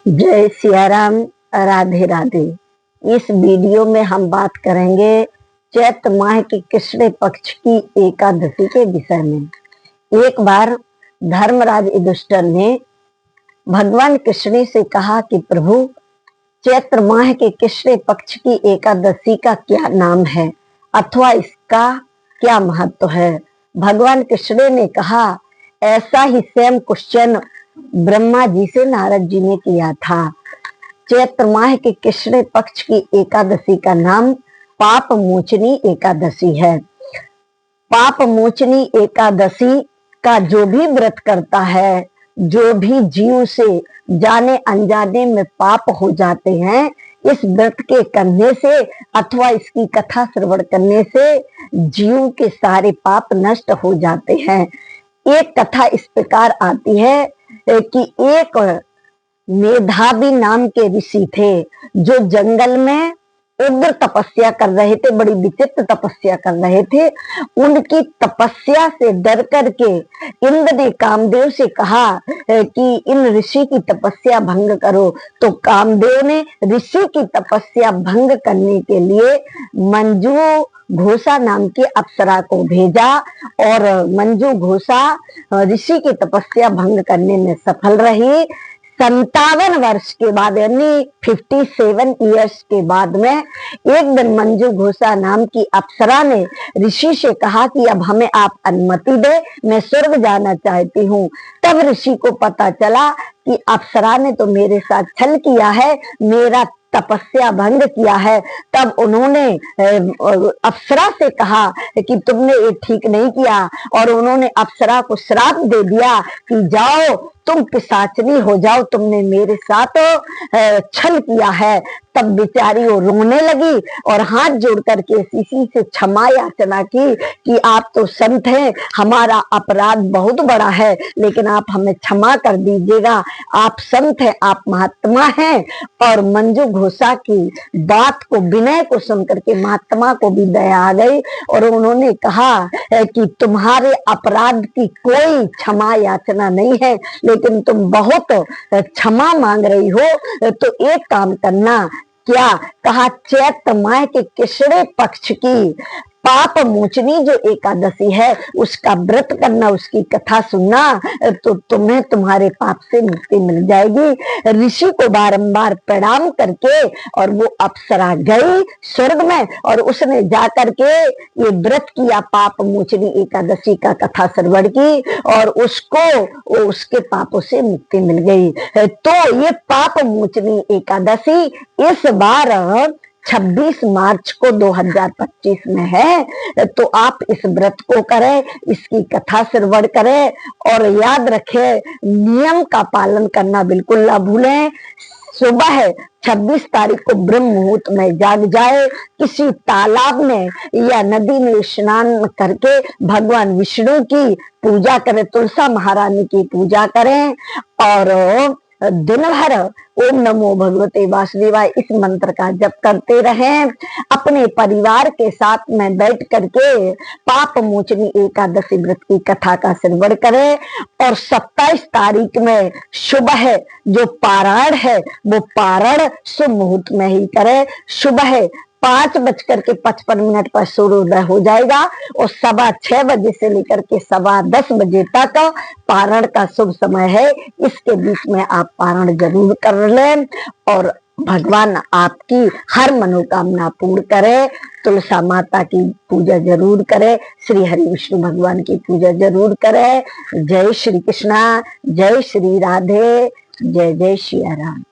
जय सिया राम। राधे राधे। इस वीडियो में हम बात करेंगे चैत्र माह के कृष्ण पक्ष की एकादशी के विषय में। एक बार धर्मराज युधिष्ठिर ने भगवान कृष्ण से कहा कि प्रभु, चैत्र माह के कृष्ण पक्ष की एकादशी का क्या नाम है अथवा इसका क्या महत्व है। भगवान कृष्ण ने कहा, ऐसा ही सेम क्वेश्चन ब्रह्मा जी से नारद जी ने किया था। चैत्र माह के कृष्ण पक्ष की एकादशी का नाम पाप मोचनी एकादशी है। पाप मोचनी एकादशी का जो भी व्रत करता है, जो भी जीव से जाने अनजाने में पाप हो जाते हैं, इस व्रत के करने से अथवा इसकी कथा श्रवण करने से जीव के सारे पाप नष्ट हो जाते हैं। एक कथा इस प्रकार आती है कि एक मेधावी नाम के ऋषि थे जो जंगल में उग्र तपस्या कर रहे थे, बड़ी विचित्र तपस्या कर रहे थे। उनकी तपस्या से डर करके इंद्र ने कामदेव से कहा कि इन ऋषि की तपस्या भंग करो। तो कामदेव ने ऋषि की तपस्या भंग करने के लिए मंजू घोषा नाम की अप्सरा को भेजा और मंजू घोषा ऋषि की तपस्या भंग करने में सफल रही। 57 वर्ष के बाद यानी 57 ईयर्स के बाद में एक दिन मंजू घोषा नाम की अप्सरा ने ऋषि से कहा कि अब हमें आप अनुमति दे, मैं स्वर्ग जाना चाहती हूँ। तब ऋषि को पता चला कि अप्सरा ने तो मेरे साथ छल किया है, मेरा तपस्या भंग किया है। तब उन्होंने अप्सरा से कहा कि तुमने ये ठीक नहीं किया और उन्होंने अप्सरा को श्राप दे दिया कि जाओ तुम पिशाचनी हो जाओ, तुमने मेरे साथ छल किया है। तब बेचारी वो रोने लगी और हाथ जोड़ करके किसी से क्षमा याचना की कि आप तो संत हैं, हमारा अपराध बहुत बड़ा है, लेकिन आप हमें क्षमा कर दीजिएगा। आप संत हैं, आप महात्मा हैं। और मंजू घोषा की बात को, विनय को सुन करके महात्मा को भी दया आ गई और उन्होंने कहा कि तुम्हारे अपराध की कोई क्षमा याचना नहीं है, लेकिन तुम बहुत क्षमा मांग रही हो, तो एक काम करना। क्या कहा? चैत्र माह के कृष्ण पक्ष की पाप मोचनी जो एकादशी है उसका व्रत करना, उसकी कथा सुनना, तो तुम्हें तुम्हारे पाप से मुक्ति मिल जाएगी। ऋषि को बारंबार प्रणाम करके और वो अप्सरा गई स्वर्ग में और उसने जा करके ये व्रत किया, पाप मोचनी एकादशी का कथा श्रवण की और उसको उसके पापों से मुक्ति मिल गई। तो ये पाप मोचनी एकादशी इस बार 26 मार्च को 2025 में है। तो आप इस व्रत को करें, इसकी कथा श्रवण करें और याद रखें, नियम का पालन करना बिल्कुल ना भूलें। सुबह 26 तारीख को ब्रह्म मुहूर्त में जाग जाए, किसी तालाब में या नदी में स्नान करके भगवान विष्णु की पूजा करें, तुलसा महारानी की पूजा करें और दिन भर ओम नमो भगवते वासुदेवाय इस मंत्र का जप करते रहें। अपने परिवार के साथ में बैठ करके पाप मोचनी एकादशी व्रत की कथा का श्रवण करें और 27 तारीख में सुबह जो पारायण है वो पारायण शुभ मुहूर्त में ही करें। सुबह 5:55 पर सूर्योदय हो जाएगा और 6:15 बजे से लेकर के 10:15 बजे तक पारण का शुभ समय है। इसके बीच में आप पारण जरूर कर लें और भगवान आपकी हर मनोकामना पूर्ण करे। तुलसा माता की पूजा जरूर करें, श्री हरि विष्णु भगवान की पूजा जरूर करें। जय श्री कृष्णा, जय श्री राधे, जय जय सिया राम।